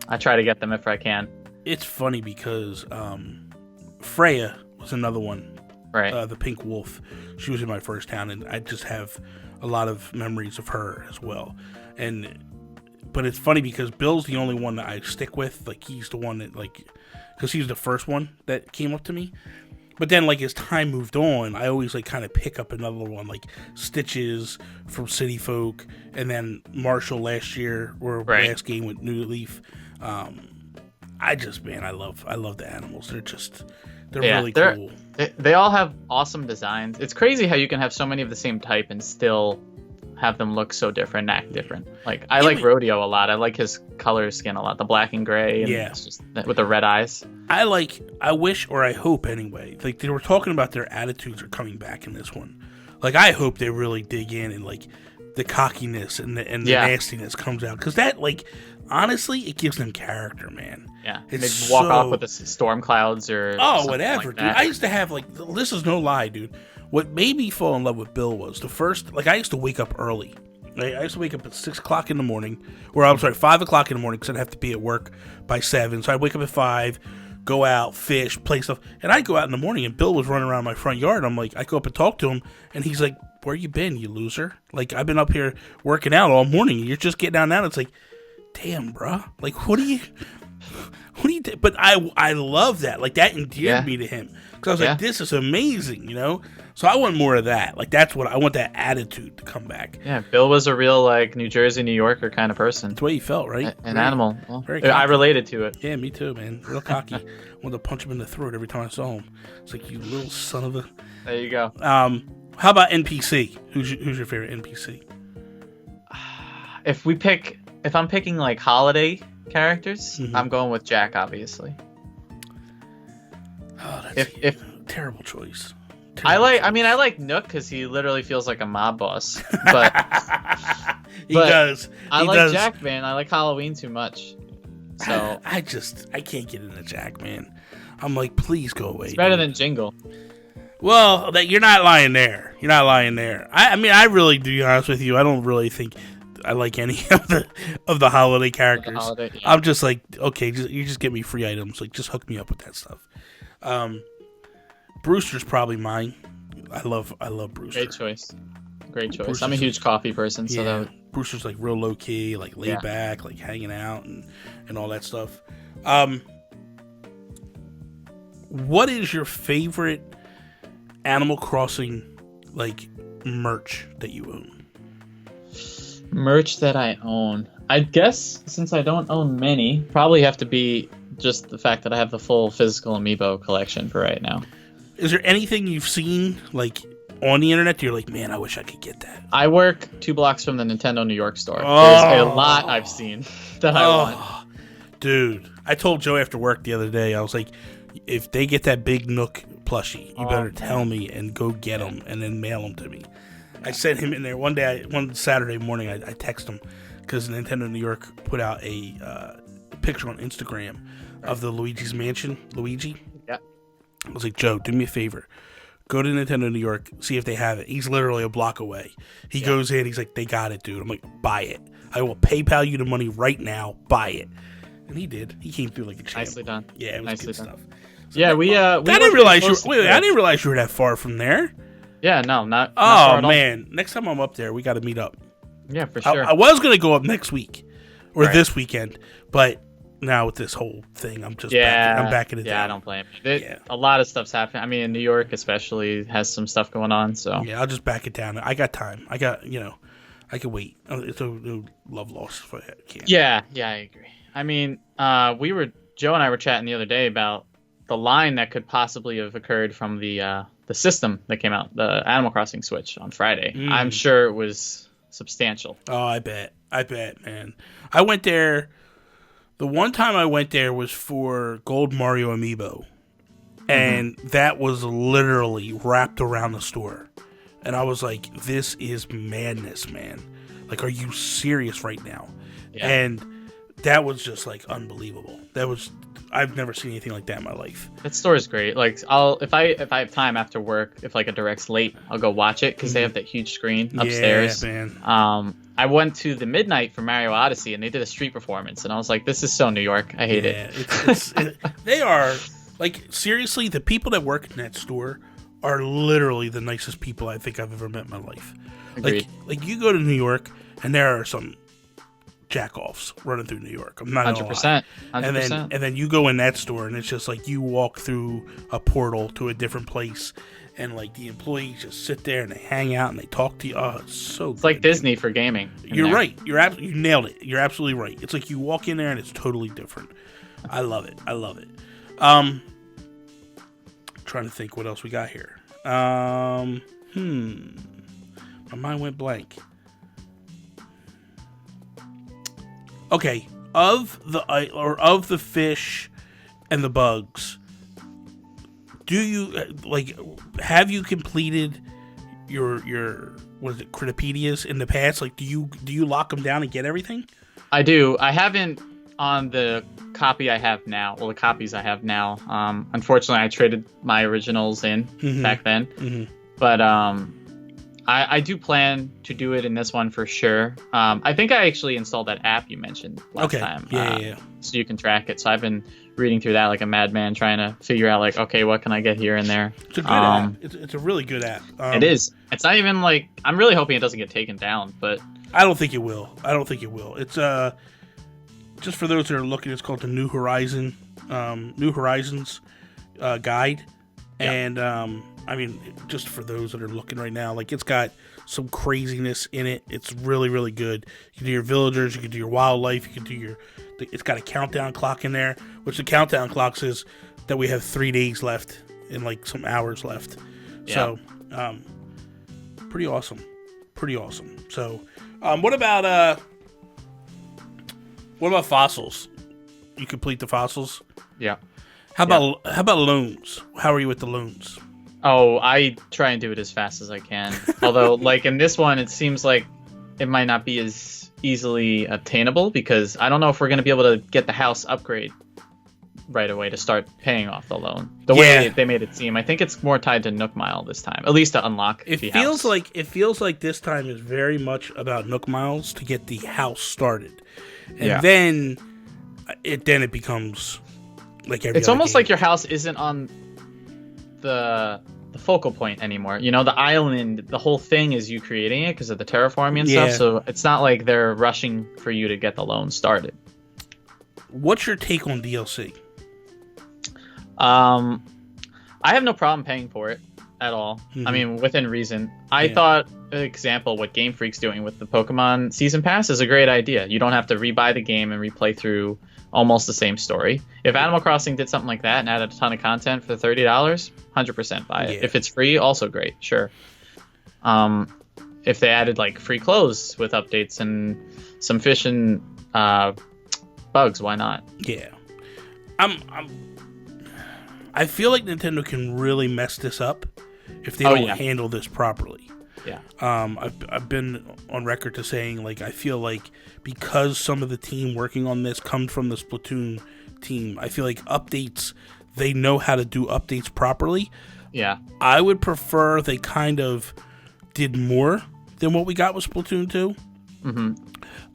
I try to get them if I can. It's funny because Freya was another one. Right. The pink wolf. She was in my first town, and I just have a lot of memories of her as well. But it's funny because Bill's the only one that I stick with. Like, he's the one that, like, because he's the first one that came up to me. But then, like, as time moved on, I always, like, kind of pick up another one, like Stitches from City Folk, and then Marshall last year, or last game with New Leaf. I love the animals. They're really cool. They all have awesome designs. It's crazy how you can have so many of the same type and still have them look so different, act different. Like, I like Rodeo a lot. I like his color scheme a lot, the black and gray, and it's just with the red eyes. I wish, or I hope anyway, like, they were talking about their attitudes are coming back in this one. Like, I hope they really dig in and, like, the cockiness and the nastiness comes out. Because that, like, honestly, it gives them character, man. Yeah, they walk off with the storm clouds or whatever, dude. I used to have, like, this is no lie, dude. What made me fall in love with Bill was the first, like, I used to wake up early. I used to wake up at 6 o'clock in the morning, 5 o'clock in the morning, because I'd have to be at work by 7. So I'd wake up at 5, go out, fish, play stuff. And I'd go out in the morning, and Bill was running around my front yard. I'm like, I go up and talk to him, and he's like, where you been, you loser? Like, I've been up here working out all morning, and you're just getting out now. It's like, damn, bro. Like, what do you do? But I love that. Like, that endeared me to him. Because I was like, this is amazing, you know? So I want more of that. Like, that's what I want, that attitude to come back. Yeah, Bill was a real, like, New Jersey, New Yorker kind of person. That's the way he felt, right? An animal. Well, I related to it. Yeah, me too, man. Real cocky. I wanted to punch him in the throat every time I saw him. It's like, you little son of a... There you go. How about NPC? Who's your favorite NPC? If I'm picking, like, holiday characters, I'm going with Jack, obviously. Oh, that's a terrible choice. I like Nook because he literally feels like a mob boss. But he does. I like Jack, man. I like Halloween too much. So I can't get into Jack, man. I'm like, please go away. It's better than Jingle. Well, you're not lying there. I mean, I really, to be honest with you, I don't really think I like any of the holiday characters. I'm just like, okay, you just get me free items. Like, just hook me up with that stuff. Brewster's probably mine. I love Brewster. Great choice. Great choice. Brewster's I'm a huge coffee person, so that would... Brewster's like real low key, like laid back, like hanging out and all that stuff. What is your favorite Animal Crossing like merch that you own? Merch that I own. I guess since I don't own many, probably have to be just the fact that I have the full physical amiibo collection for right now. Is there anything you've seen like on the internet that you're like, man, I wish I could get that? I work 2 blocks from the Nintendo New York store. There's a lot I've seen that I want. Dude, I told Joe after work the other day, I was like, if they get that big Nook plushie, you better tell me and go get them and then mail them to me. I sent him in there one Saturday morning. I texted him because Nintendo New York put out a picture on Instagram of the Luigi's Mansion. Luigi. Yeah. I was like, Joe, do me a favor. Go to Nintendo New York, see if they have it. He's literally a block away. He goes in, he's like, they got it, dude. I'm like, buy it. I will PayPal you the money right now. Buy it. And he did. He came through like a champ. Nicely done. Yeah, it was good stuff. So yeah, I didn't realize you were that far from there. Yeah, no, not far at all. Man, next time I'm up there, we got to meet up. Yeah, for sure. I was gonna go up next week or this weekend, but now with this whole thing, I'm just back in the day. I don't blame you. A lot of stuff's happening. I mean, in New York especially has some stuff going on. So yeah, I'll just back it down. I got time. I can wait. It's a love loss if I can't. Yeah, I agree. I mean, Joe and I were chatting the other day about the line that could possibly have occurred from the system that came out, the Animal Crossing Switch on Friday. I'm sure it was substantial. Oh, I bet, man. I went there. The one time I went there was for Gold Mario Amiibo, and that was literally wrapped around the store. And I was like, this is madness, man. Like, are you serious right now? Yeah. And that was just, like, unbelievable. I've never seen anything like that in my life. That store is great. Like, if I have time after work, if like a direct's late, I'll go watch it because they have that huge screen upstairs. Yeah, man. I went to the Midnight for Mario Odyssey and they did a street performance and I was like, this is so New York. I hate it. They are like, seriously, the people that work in that store are literally the nicest people I think I've ever met in my life. Agreed. Like you go to New York and there are some jack-offs running through New York. I'm not 100%. 100%. And then you go in that store and it's just like you walk through a portal to a different place and like the employees just sit there and they hang out and they talk to you. Oh, it's good. Like Disney for gaming. You're right. You nailed it. You're absolutely right. It's like you walk in there and it's totally different. I love it. Trying to think what else we got here. My mind went blank. Okay, of the fish and the bugs, do you have you completed your what is it, Critopedias in the past? Like, do you lock them down and get everything? I do. I haven't on the copy I have now. Well, the copies I have now. Unfortunately, I traded my originals in back then, but I do plan to do it in this one for sure. I think I actually installed that app you mentioned last time. Yeah. So you can track it. So I've been reading through that like a madman, trying to figure out like, okay, what can I get here and there? It's a good app. It's a really good app. It is. It's not even like, I'm really hoping it doesn't get taken down, but I don't think it will. It's just for those that are looking, it's called the New Horizons guide. Yeah. And I mean, just for those that are looking right now, like, it's got some craziness in it. It's really, really good. You can do your villagers, you can do your wildlife, you can do it's got a countdown clock in there, which the countdown clock says that we have 3 days left and like some hours left. Yeah. So, pretty awesome. So, what about fossils? You complete the fossils? Yeah. How about loans? How are you with the loans? Oh, I try and do it as fast as I can. Although, like in this one, it seems like it might not be as easily obtainable because I don't know if we're going to be able to get the house upgrade right away to start paying off the loan. The way they made it seem, I think it's more tied to Nook Mile this time, at least to unlock the house. It feels like this time is very much about Nook Miles to get the house started, and then it becomes like every. It's almost like your house isn't on the the focal point anymore. You know, the island, the whole thing is you creating it because of the terraforming and stuff. So it's not like they're rushing for you to get the loan started. What's your take on DLC? I have no problem paying for it at all. I mean, within reason. I thought, example, what Game Freak's doing with the Pokemon Season Pass is a great idea. You don't have to rebuy the game and replay through almost the same story. If Animal Crossing did something like that and added a ton of content for $30, 100% buy it. Yeah. If it's free, also great, sure. If they added like free clothes with updates and some fish and bugs, why not? Yeah. I feel like Nintendo can really mess this up if they don't handle this properly. Yeah. I've been on record to saying, like, I feel like because some of the team working on this comes from the Splatoon team, I feel like updates, they know how to do updates properly. Yeah. I would prefer they kind of did more than what we got with Splatoon 2.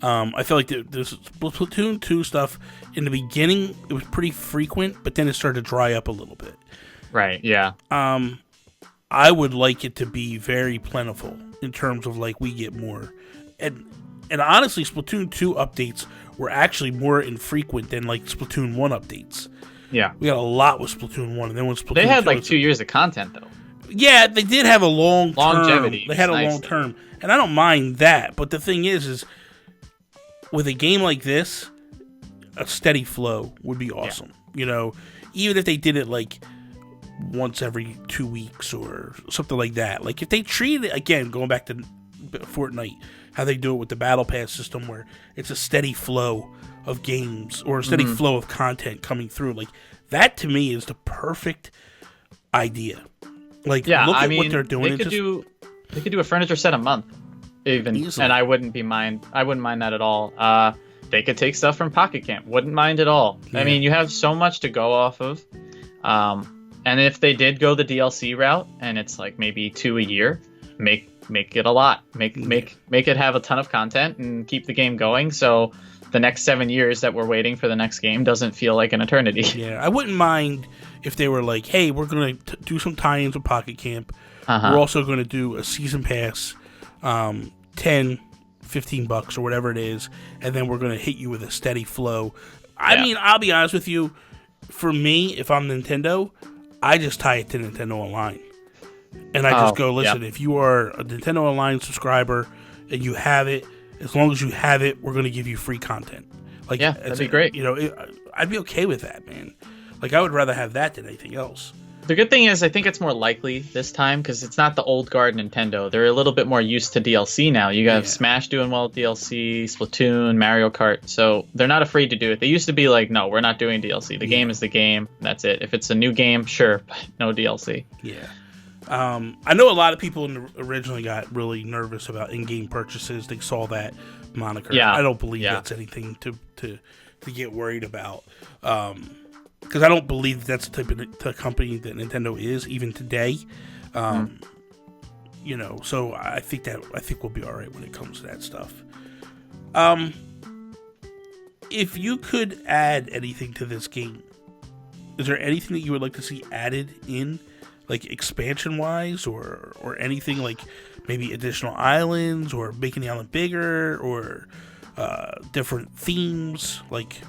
I feel like there's Splatoon 2 stuff in the beginning, it was pretty frequent, but then it started to dry up a little bit. Right, yeah. I would like it to be very plentiful in terms of, like, we get more. And honestly, Splatoon 2 updates were actually more infrequent than, like, Splatoon 1 updates. Yeah. We got a lot with Splatoon 1, and then when Splatoon 2... They had, like, 2 years of content, though. Yeah, they did have a long longevity. Term. They had a long term. And I don't mind that, but the thing is with a game like this, a steady flow would be awesome. Yeah. You know, even if they did it, like, once every 2 weeks or something like that. Like, if they treated it, again, going back to Fortnite, how they do it with the Battle Pass system where it's a steady flow of games or a steady flow of content coming through. Like, that to me is the perfect idea. Like, look at what they're doing. They could do a furniture set a month, even, easily. And I wouldn't mind that at all. They could take stuff from Pocket Camp, wouldn't mind at all. Yeah. I mean, you have so much to go off of. And if they did go the DLC route, and it's like maybe 2 a year, make it a lot. Make it have a ton of content and keep the game going. So the next 7 years that we're waiting for the next game doesn't feel like an eternity. Yeah, I wouldn't mind if they were like, hey, we're going to do some tie-ins with Pocket Camp. We're also going to do a season pass, $10, $15 or whatever it is, and then we're going to hit you with a steady flow. I mean, I'll be honest with you. For me, if I'm Nintendo, I just tie it to Nintendo Online. And I just go, listen, if you are a Nintendo Online subscriber and you have it, as long as you have it, we're going to give you free content. Like, yeah, that'd be great. You know, I'd be okay with that, man. Like, I would rather have that than anything else. The good thing is I think it's more likely this time because it's not the old guard Nintendo. They're a little bit more used to DLC now. You got Smash doing well with DLC, Splatoon, Mario Kart. So they're not afraid to do it. They used to be like, no, we're not doing DLC. The game is the game. That's it. If it's a new game, sure, but no DLC. Yeah. I know a lot of people originally got really nervous about in-game purchases. They saw that moniker. Yeah. I don't believe that's anything to get worried about. Because I don't believe that's the type of company that Nintendo is, even today. You know, so I think we'll be all right when it comes to that stuff. If you could add anything to this game, is there anything that you would like to see added in, like expansion-wise, or anything like maybe additional islands, or making the island bigger, or different themes? Like,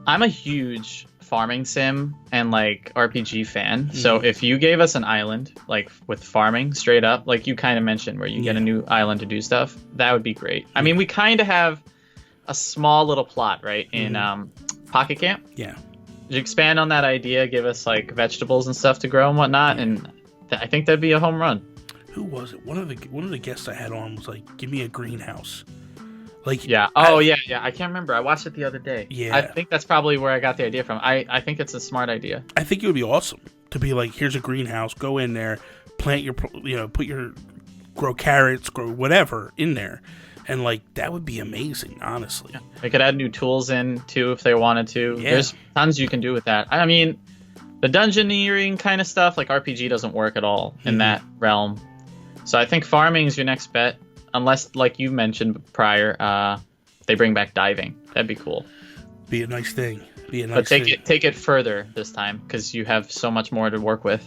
I'm a huge farming sim and like RPG fan. So if you gave us an island like with farming straight up, like you kind of mentioned, where you get a new island to do stuff, that would be great. I mean, we kind of have a small little plot, right, in Pocket Camp. Yeah. You expand on that idea, give us like vegetables and stuff to grow and whatnot, and I think that'd be a home run. Who was it? One of the guests I had on was like, "Give me a greenhouse." Like, yeah. Oh, yeah. I can't remember. I watched it the other day. Yeah. I think that's probably where I got the idea from. I think it's a smart idea. I think it would be awesome to be like, here's a greenhouse. Go in there, plant grow carrots, grow whatever in there. And, like, that would be amazing, honestly. Yeah. They could add new tools in, too, if they wanted to. Yeah. There's tons you can do with that. I mean, the dungeoneering kind of stuff, like RPG doesn't work at all in that realm. So I think farming is your next bet. Unless, like you mentioned prior, they bring back diving. That'd be cool. Be a nice thing. But take it further this time, because you have so much more to work with.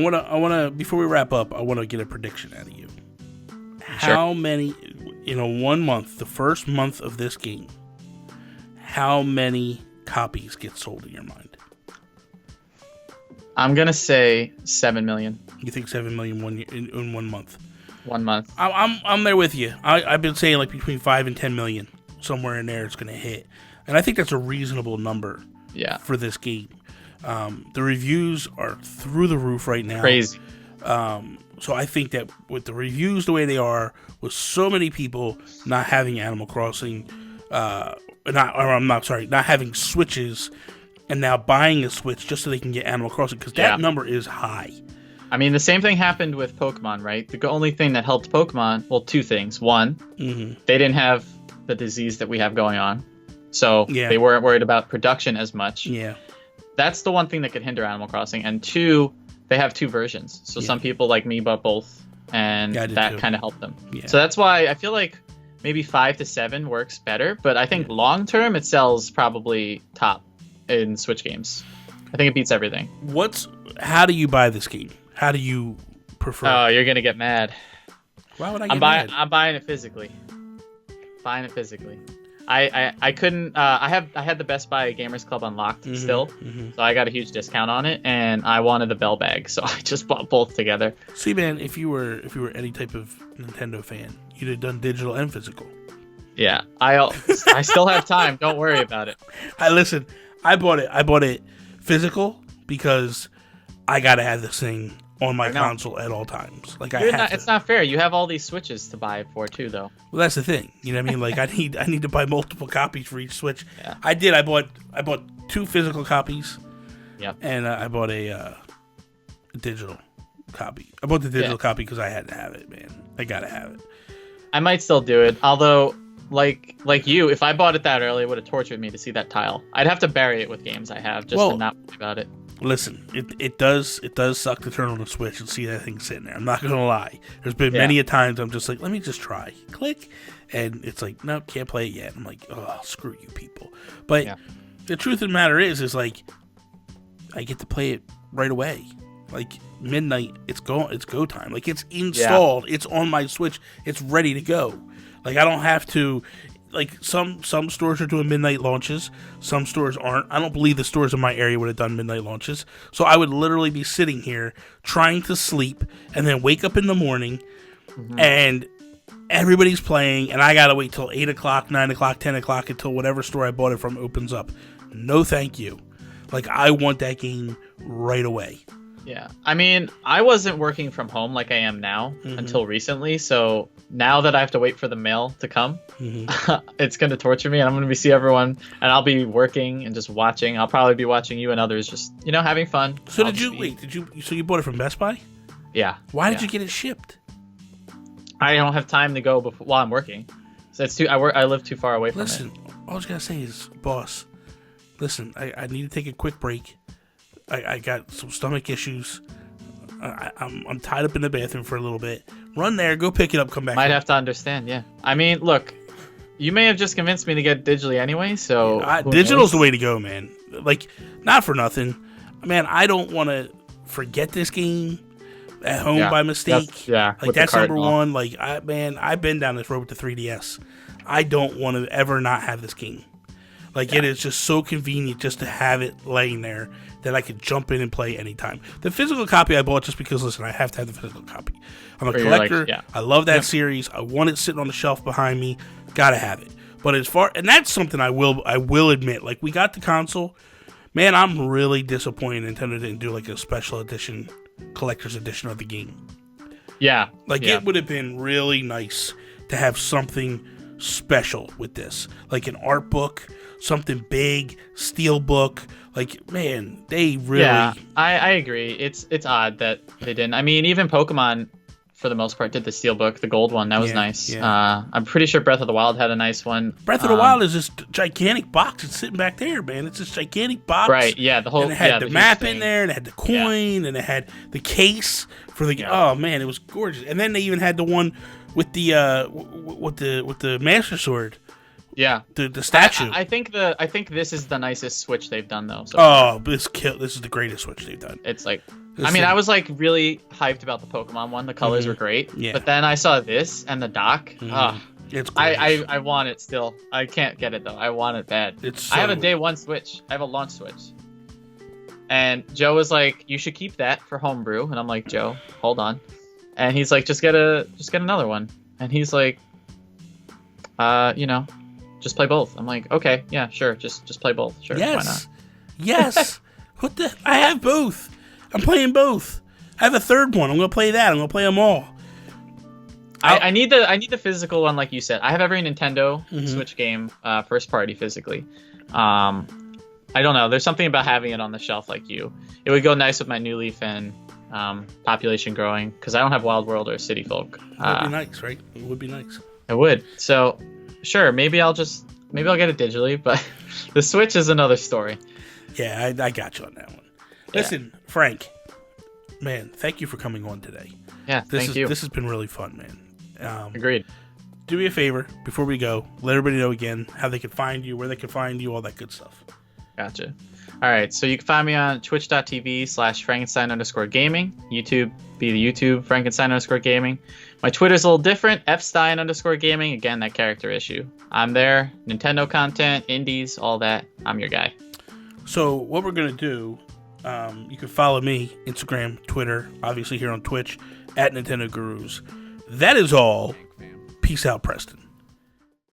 wanna before we wrap up, I wanna get a prediction out of you. Sure. How many, 1 month, the first month of this game, how many copies get sold in your mind? I'm gonna say 7 million. You think 7 million in 1 month? 1 month. I'm there with you. I've been saying like between 5 and 10 million, somewhere in there it's gonna hit, and I think that's a reasonable number. Yeah. For this game, the reviews are through the roof right now. Crazy. So I think that with the reviews the way they are, with so many people not having Animal Crossing, not having Switches, and now buying a Switch just so they can get Animal Crossing, because that number is high. I mean, the same thing happened with Pokemon, right? The only thing that helped Pokemon, well, two things. One, they didn't have the disease that we have going on, so they weren't worried about production as much. Yeah. That's the one thing that could hinder Animal Crossing. And two, they have two versions. So some people like me bought both, and that kind of helped them. Yeah. So that's why I feel like maybe 5 to 7 works better. But I think long term, it sells probably top in Switch games. I think it beats everything. How do you buy this game? How do you prefer? Oh, you're going to get mad. Why would I get mad? I'm buying it physically. I couldn't. I had the Best Buy Gamers Club unlocked still, so I got a huge discount on it, and I wanted the bell bag, so I just bought both together. See, man, if you were any type of Nintendo fan, you'd have done digital and physical. Yeah, I still have time. Don't worry about it. Listen. I bought it physical because I gotta have this thing on my console at all times. Like it's not fair. You have all these Switches to buy for too, though. Well, that's the thing. You know what I mean? Like I need to buy multiple copies for each Switch. Yeah. I did. I bought 2 physical copies. Yep. And I bought a digital copy. I bought the digital copy because I had to have it, man. I gotta have it. I might still do it, although. Like you, if I bought it that early, it would have tortured me to see that tile. I'd have to bury it with games I have just to not worry about it. Listen, it does suck to turn on the Switch and see that thing sitting there. I'm not gonna lie. There's been many a times I'm just like, let me just try. Click, and it's like, nope, can't play it yet. I'm like, oh, screw you people. But the truth of the matter is like, I get to play it right away. Like midnight, it's go time. Like it's installed. It's on my Switch. It's ready to go. Like I don't have to, like some stores are doing midnight launches, some stores aren't. I don't believe the stores in my area would have done midnight launches. So I would literally be sitting here trying to sleep and then wake up in the morning and everybody's playing and I gotta wait till 8 o'clock, 9 o'clock, 10 o'clock until whatever store I bought it from opens up. No thank you. Like I want that game right away. Yeah, I mean, I wasn't working from home like I am now until recently, so now that I have to wait for the mail to come, it's going to torture me, and I'm going to see everyone, and I'll be working and just watching. I'll probably be watching you and others just, having fun. So you bought it from Best Buy? Yeah. Why did you get it shipped? I don't have time to go while I'm working. So it's I live too far away from it. Listen, all I was going to say is, boss, listen, I need to take a quick break. I got some stomach issues. I'm tied up in the bathroom for a little bit. Run there, go pick it up, come back. Might have to understand, yeah. I mean, look, you may have just convinced me to get digitally anyway, so... digital's the way to go, man. Like, not for nothing. Man, I don't want to forget this game at home by mistake. That's number one. Like, I've been down this road with the 3DS. I don't want to ever not have this game. Like, it is just so convenient just to have it laying there that I could jump in and play anytime. The physical copy I bought just because, listen, I have to have the physical copy. I'm a collector. I love that series. I want it sitting on the shelf behind me. Gotta have it. But and that's something I will admit. Like, we got the console. Man, I'm really disappointed Nintendo didn't do, like, a special edition, collector's edition of the game. Yeah. It would have been really nice to have something special with this. Like an art book, something big, steel book. Like, man, they really... Yeah, I agree. It's odd that they didn't. I mean, even Pokemon, for the most part, did the steelbook, the gold one. That was nice. Yeah. I'm pretty sure Breath of the Wild had a nice one. Breath of the Wild is this gigantic box. It's sitting back there, man. It's this gigantic box. Right, yeah. The whole... And it had the map in there, and it had the coin, and it had the case for the... Oh, man, it was gorgeous. And then they even had the one with the Master Sword. Yeah. The statue. I think this is the nicest Switch they've done though. So oh, this is the greatest Switch they've done. it's like, I was like really hyped about the Pokemon one. The colors were great. Yeah. But then I saw this and the dock. It's I want it still. I can't get it though. I want it bad. I have a day one Switch. I have a launch Switch. And Joe was like, "You should keep that for homebrew." And I'm like, "Joe, hold on." And he's like, "Just get another one." And he's like, just play both. I'm like, "Okay, yeah, sure. Just play both. Sure, yes. Why not?" Yes. I have both. I'm playing both. I have a third one. I'm gonna play that. I'm gonna play them all. I need the physical one, like you said. I have every Nintendo Switch game, first party physically. I don't know. There's something about having it on the shelf like you. It would go nice with my New Leaf and population growing, because I don't have Wild World or City Folk. It would be nice, right? It would be nice. It would. So, sure, maybe I'll get it digitally, but the Switch is another story. Yeah, I got you on that one. Listen, Frank, man, thank you for coming on today. Yeah, thank you. This has been really fun, man. Agreed. Do me a favor before we go. Let everybody know again how they can find you, where they can find you, all that good stuff. Gotcha. All right, so you can find me on twitch.tv/Frankenstein_gaming. YouTube, be the YouTube Frankenstein_gaming. My Twitter's a little different, Fstein_gaming. Again, that character issue. I'm there. Nintendo content, indies, all that. I'm your guy. So what we're going to do, you can follow me, Instagram, Twitter, obviously here on Twitch, @Nintendo Gurus. That is all. Peace out, Preston.